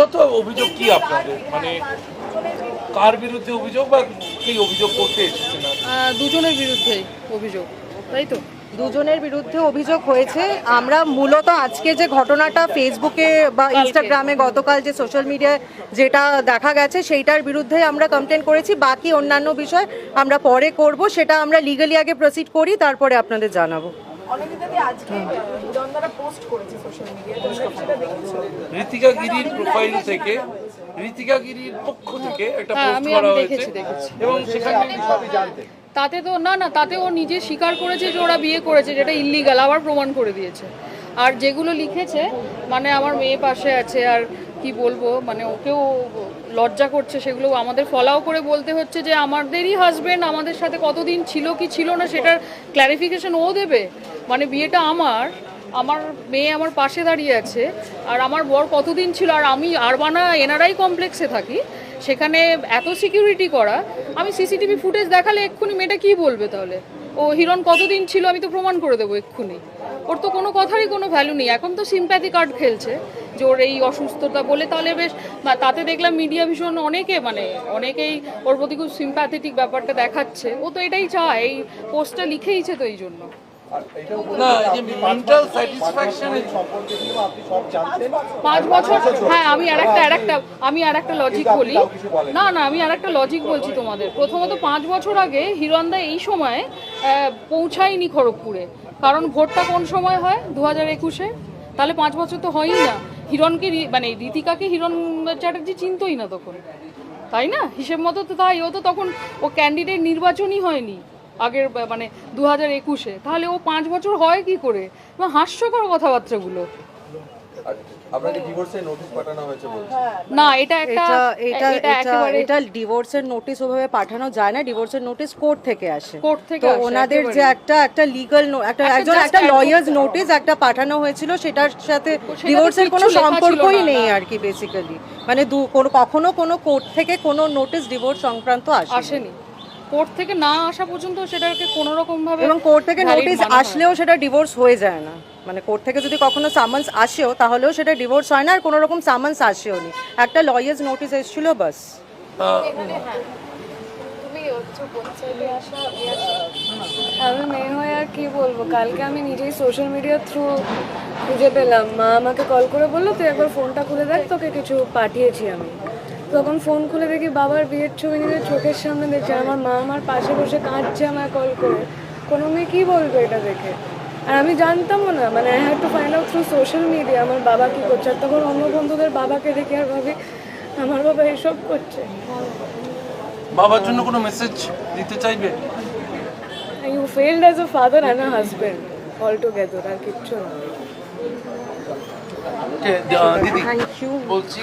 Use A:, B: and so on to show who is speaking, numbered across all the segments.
A: মূলত অভিযোগ কি আপনাদের, মানে কার বিরুদ্ধে অভিযোগ বা কি অভিযোগ করতে এসেছেন?
B: দুজনের বিরুদ্ধেই অভিযোগ, তাই তো?
C: দুজনের বিরুদ্ধে অভিযোগ হয়েছে। আমরা মূলত আজকে যে ঘটনাটা ফেসবুকে বা ইনস্টাগ্রামে গতকাল যে সোশ্যাল মিডিয়ায় যেটা দেখা গেছে সেইটার বিরুদ্ধে আমরা কমপ্লেন করেছি। বাকি অন্যান্য বিষয় আমরা পরে করব, সেটা আমরা লিগালি আগে প্রসিড করি, তারপরে আপনাদের জানাবো।
A: ঋতিকা গিরির প্রোফাইল থেকে, ঋতিকা গিরির পক্ষ থেকে একটা পোস্ট
B: আমি
A: করা হয়েছে
B: দেখেছি।
A: এবং সেখানে
B: তাতে তো না, তাতে ও নিজে স্বীকার করেছে যে ওরা বিয়ে করেছে, যেটা ইল্লিগাল, আবার প্রমাণ করে দিয়েছে। আর যেগুলো লিখেছে, মানে আমার মেয়ে পাশে আছে, আর কি বলবো, মানে ওকেও লজ্জা করছে, সেগুলো আমাদের ফলাও করে বলতে হচ্ছে যে আমাদেরই হাজবেন্ড আমাদের সাথে কতদিন ছিল কি ছিল না সেটার ক্ল্যারিফিকেশন ও দেবে। মানে বিয়েটা আমার মেয়ে আমার পাশে দাঁড়িয়ে আছে, আর আমার বর কতদিন ছিল, আর আমি আরবানা এনআরআই কমপ্লেক্সে থাকি, সেখানে এত সিকিউরিটি করা। আমি সিসিটিভি ফুটেজ দেখালে এক্ষুনি মেয়েটা কি বলবে তাহলে? ও হিরণ কতদিন ছিল আমি তো প্রমাণ করে দেবো এক্ষুনি। ওর তো কোনো কথারই কোনো ভ্যালু নেই। এখন তো সিম্প্যাথি কার্ড খেলছে যে ওর এই অসুস্থতা বলে, তাহলে বেশ, তাতে দেখলাম মিডিয়া ভীষণ অনেকেই ওর প্রতি খুব সিম্প্যাথেটিক ব্যাপারটা দেখাচ্ছে। ও তো এটাই চায়, এই পোস্টটা লিখেইছে তো এই জন্য।
A: না, এই যে মেন্টাল স্যাটিসফ্যাকশনের
B: 5 বছর, হ্যাঁ, আমি আরেকটা লজিক বলি। না, আমি আরেকটা লজিক বলছি তোমাদের। প্রথমত 5 বছর আগে হিরণদা এই সময় পৌঁছায়নি খড়গপুরে, কারণ ভোটটা কোন সময় হয়? 2021-এ। তাহলে 5 বছর তো হয়ই না। হিরণকে, মানে ঋতিকাকে হিরণ চ্যাটার্জি চিনতই না তখন, তাই না? হিসেব মতো তো তাই। ও তো তখন ও ক্যান্ডিডেট নির্বাচনই হয়নি আগের, মানে 2021-এ। তাহলে ও 5 বছর হয় কি করে? হাস্যকর কথাবার্তাগুলো। না,
C: এটা ডিভোর্সের নোটিশ ওভাবে পাঠানো যায় না। ডিভোর্সের নোটিশ কোর্ট থেকে আসে। তো ওনাদের যে একটা লিগ্যাল একটা লয়ার্স নোটিশ একটা পাঠানো হয়েছিল, সেটার সাথে ডিভোর্সের কোনো সম্পর্কই নেই আর কি বেসিক্যালি। মানে কখনো কোনো কোর্ট থেকে কোনো নোটিশ ডিভোর্স সংক্রান্ত আসেনি।
B: কোর্ট থেকে না আসা পর্যন্ত সেটাকে কোনো রকম ভাবে,
C: এবং কোর্ট থেকে নোটিশ আসলেও সেটা ডিভোর্স হয়ে যায় না। মানে কোর্ট থেকে যদি কখনো সামান্স আসেও তাহলেও সেটা ডিভোর্স হয় না, আর কোনো রকম সামান্স আসেও নি। একটা লয়ার্স নোটিশ এসেছিল বাস।
D: আমি মেয়ে হয়ে আর কি বলবো, কালকে আমি নিজেই সোশ্যাল মিডিয়ার থ্রু খুঁজে পেলাম। মা আমাকে কল করে বললো তুই একবার ফোনটা খুলে দেখ, তোকে কিছু পাঠিয়েছি আমি। তখন ফোন খুলে দেখি বাবার বিয়ের ছবি নিয়ে চোখের সামনে দেখছে। আমার মা আমার পাশে বসে কাঁদছে আমায় কল করে। কোনো মেয়ে কী বলবে এটা দেখে? আর আমি জানতামও না, মানে I had to find out through social media আমার বাবা কী করছে। আর তখন অন্য বন্ধুদের বাবাকে দেখে আর ভাবি আমার বাবা এসব করছে।
A: বাবার জন্য কোনো মেসেজ দিতে চাইবে?
D: You failed as a father and a husband all together, আর কিচ্ছু না।
A: দিদি বলছি,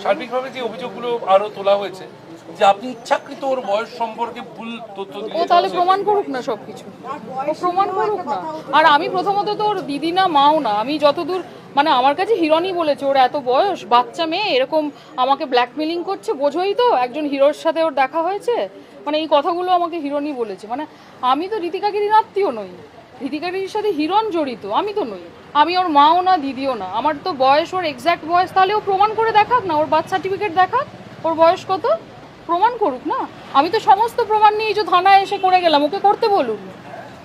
A: সার্বিকভাবে যে অভিযোগগুলো আরো তোলা হয়েছে যে আপনি ইচ্ছাকৃত ওর বয়স সম্পর্কে ভুল তথ্য
B: ও
A: দিয়েছেন।
B: তাহলে প্রমাণ করুক না সবকিছু, ও প্রমাণ করুক না। আর আমি প্রথমত তো ওর দিদি না, মাও না। আমি যতদূর, মানে আমার কাছে হিরণই বলেছে ওর এত বয়স, বাচ্চা মেয়ে এরকম আমাকে ব্ল্যাকমেলিং করছে, বোঝোই তো একজন হিরোর সাথে ওর দেখা হয়েছে। মানে এই কথাগুলো আমাকে হিরণই বলেছে। মানে আমি তো ঋতিকা গিরির আত্মীয় নই, ঋতিকা গিরির সাথে হিরণ জড়িত, আমি তো নই। আমি ওর মাও না, দিদিও না। আমার তো বয়স, ওর এক্স্যাক্ট বয়স, তাহলে ও প্রমাণ করে দেখাক না, ওর বার্থ সার্টিফিকেট দেখাক, ওর বয়স কত, প্রমাণ করুক না। আমি তো সমস্ত প্রমাণ নিয়ে যে থানায় এসে করে গেলাম, ওকে করতে বলুন।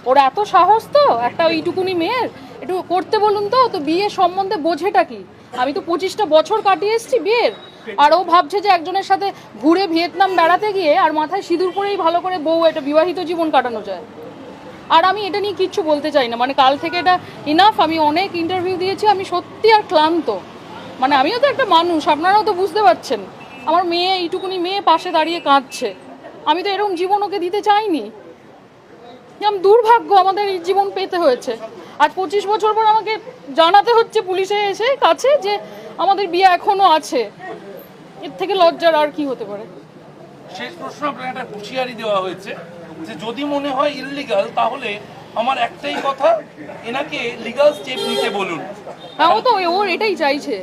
B: ওর এত সাহস তো, একটা এইটুকুনি মেয়ের একটু করতে বলুন তো বিয়ে সম্বন্ধে বোঝেটা কি? আমি তো 25টা বছর কাটিয়ে এসেছি বিয়ের, আর ও ভাবছে যে একজনের সাথে ঘুরে ভিয়েতনাম বেড়াতে গিয়ে আর মাথায় সিঁদুর পরেই ভালো করে বউ একটা বিবাহিত জীবন কাটানো যায়। আর আমি এটা নিয়ে কিচ্ছু বলতে চাই না। মানে কাল থেকে এটা ইনাফ। আমি অনেক ইন্টারভিউ দিয়েছি, আমি সত্যি আর ক্লান্ত। মানে আমিও তো একটা মানুষ, আপনারাও তো বুঝতে পারছেন। আমার মেয়ে, এইটুকুনি মেয়ে পাশে দাঁড়িয়ে কাঁদছে। আমি তো এরকম জীবন ওকে দিতে চাইনি। দুর্ভাগ্য আমাদের এই জীবন পেতে হয়েছে। আর 25 বছর পর আমাকে জানাতে হচ্ছে পুলিশে এসে কাছে যে আমাদের বিয়ে এখনো আছে। এর থেকে লজ্জার আর কি হতে পারে?
A: শেষ প্রশ্ন, আপনাকে একটা হুঁশিয়ারি দেওয়া হয়েছে যে যদি মনে হয় ইললিগাল তাহলে আমার একটাই কথা, এনাকে লিগাল স্টেপ নিতে বলুন।
B: হ্যাঁ, ও তো ওর এটাই চাইছে।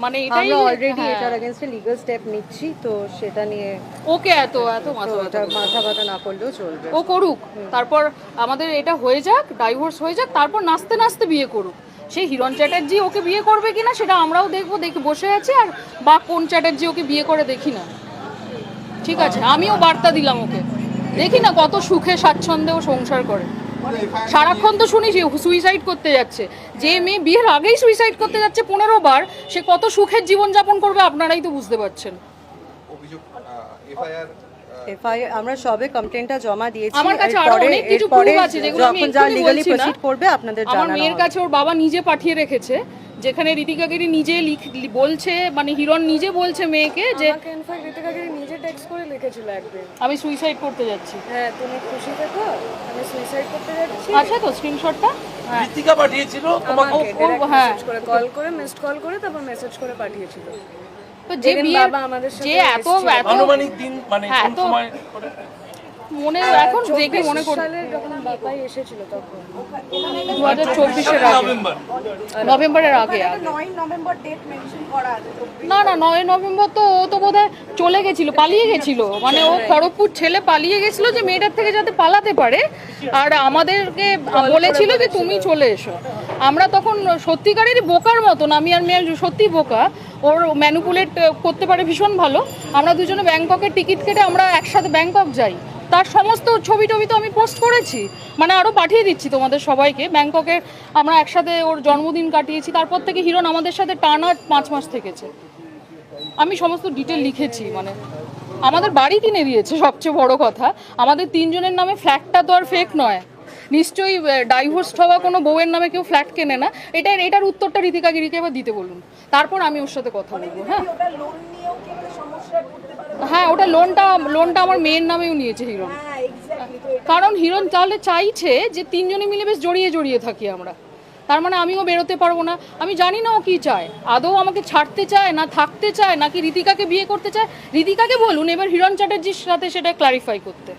B: মানে এটাই
C: আমরা অলরেডি এটার এগেইনস্টে লিগ্যাল স্টেপ নিচ্ছি, তো সেটা নিয়ে
B: ওকে এত
C: মাথা ব্যথা না করলেও চলবে।
B: ও করুক, তারপর আমাদের এটা হয়ে যাক, ডাইভোর্স হয়ে যাক, তারপর নাচতে নাচতে বিয়ে করুক। সে হিরণ চ্যাটার্জি ওকে বিয়ে করবে কিনা সেটা আমরাও দেখবো, দেখে বসে আছি। আর বা কোন চ্যাটার্জি ওকে বিয়ে করে দেখি না, ঠিক আছে? আমিও বার্তা দিলাম ওকে, দেখি না কত সুখে স্বাচ্ছন্দ্যে ও সংসার করে। সারাক্ষণ তো শুনি যে সুইসাইড করতে যাচ্ছে, যে মেয়ে বিয়ের আগেই সুইসাইড করতে যাচ্ছে 15 বার, সে কত সুখের জীবনযাপন করবে আপনারাই তো বুঝতে পারছেন।
C: এফআইআর আমরা সবে কমপ্লেনটা জমা দিয়েছি।
B: আমার কাছে আরো অনেক কিছু প্রুফ আছে যেগুলো আমি
C: যখন যা
B: এক্ষুনি
C: লিগ্যালি
B: বলছি না।
C: প্রসিড করবে আপনাদের জানানো
B: আমার মেয়ের কাছে ওর বাবা নিজে পাঠিয়ে রেখেছে, যেখানে ঋতিকা গিরি নিজে বলছে, মানে হিরণ নিজে বলছে মেয়েকে যে
D: আমাকে ইনফ্যাক্ট ঋতিকা গিরি নিজে টেক্সট করে লিখেছিল একদিন,
B: আমি সুইসাইড করতে যাচ্ছি।
D: হ্যাঁ তুমি খুশি থেকো, আমি সুইসাইড করতে যাচ্ছি।
B: আচ্ছা তো স্ক্রিনশটটা
A: ঋতিকা পাঠিয়েছিল তোমাকে?
B: হ্যাঁ
D: মেসেজ করে, কল করে, মিসড কল করে, তারপর মেসেজ করে পাঠিয়েছিল।
B: তো যে
D: যেদিন
B: বিয়ে
D: বাবা আমাদের সাথে
B: যে এত এত
A: আনুমানিক দিন মানে
B: হ্যাঁ,
A: কোন
B: তো-
A: সময় করে?
B: মনে এখন দেখে মনে করি
D: সালে যখন বাবাই এসেছিল তখন
B: 2024-এর আগে,
A: নভেম্বর।
B: নভেম্বরের আগে।
E: 9 নভেম্বর ডেট মেনশন করা আছে।
B: না না 9 নভেম্বর তো ও তো বোধহয় চলে গেছিল, পালিয়ে গেছিল, মানে ও খড়গপুর ছেলে পালিয়ে গেছিল যে মেয়েটার থেকে যাতে পালাতে পারে। আর আমাদেরকে বলেছিল যে তুমি চলে এসো। আমরা তখন সত্যিকারেরই বোকার মতন, আমি আর মেয়ে সত্যি বোকা, ওর ম্যানিপুলেট করতে পারে ভীষণ ভালো। আমরা দুজনে ব্যাংককের টিকিট কেটে আমরা একসাথে ব্যাংকক যাই, তার সমস্ত ছবি টবি তো আমি পোস্ট করেছি, মানে আরও পাঠিয়ে দিচ্ছি তোমাদের সবাইকে। ব্যাংককের আমরা একসাথে ওর জন্মদিন কাটিয়েছি, তারপর থেকে হিরণ আমাদের সাথে টানা 5 মাস থেকেছে। আমি সমস্ত ডিটেল লিখেছি, মানে আমাদের বাড়ি কিনে দিয়েছে সবচেয়ে বড় কথা। আমাদের 3 জনের নামে ফ্ল্যাটটা তো আর ফেক নয়, নিশ্চয়ই ডাইভোর্সড হওয়া কোনো বউয়ের নামে কেউ ফ্ল্যাট কেনে না। এটার উত্তরটা ঋতিকা গিরিকে এবার দিতে বলুন, তারপর আমি ওর সাথে কথা বলবো। হ্যাঁ
E: ওটা লোন নিয়েও কি একটা সমস্যায় পড়তে পারে?
B: হ্যাঁ, ওটা লোনটা আমার মেয়ের নামেও নিয়েছে হিরণ।
E: হ্যাঁ এক্স্যাক্টলি। তো
B: কারণ হিরণ তাহলে চাইছে যে 3 জনে মিলে বেশ জড়িয়ে থাকি আমরা, তার মানে আমিও বেরোতে পারবো না। আমি জানি না ও কি চায়, আদৌ আমাকে ছাড়তে চায় না থাকতে চায়, নাকি ঋতিকাকে বিয়ে করতে চায়। ঋতিকাকে বলুন এবার হিরণ চ্যাটার্জির সাথে সেটা ক্লারিফাই করতে।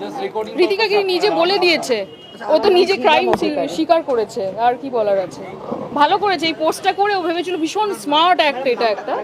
A: Just recording.
B: ঋতিকা গিরি নিজে বলে দিয়েছে, ও তো নিজে ক্রাইম স্বীকার করেছে, আর কি বলার আছে। ভালো করেছে এই পোস্টটা করে, ও ভেবেছিল ভীষণ স্মার্ট অ্যাক্ট এটা একটা।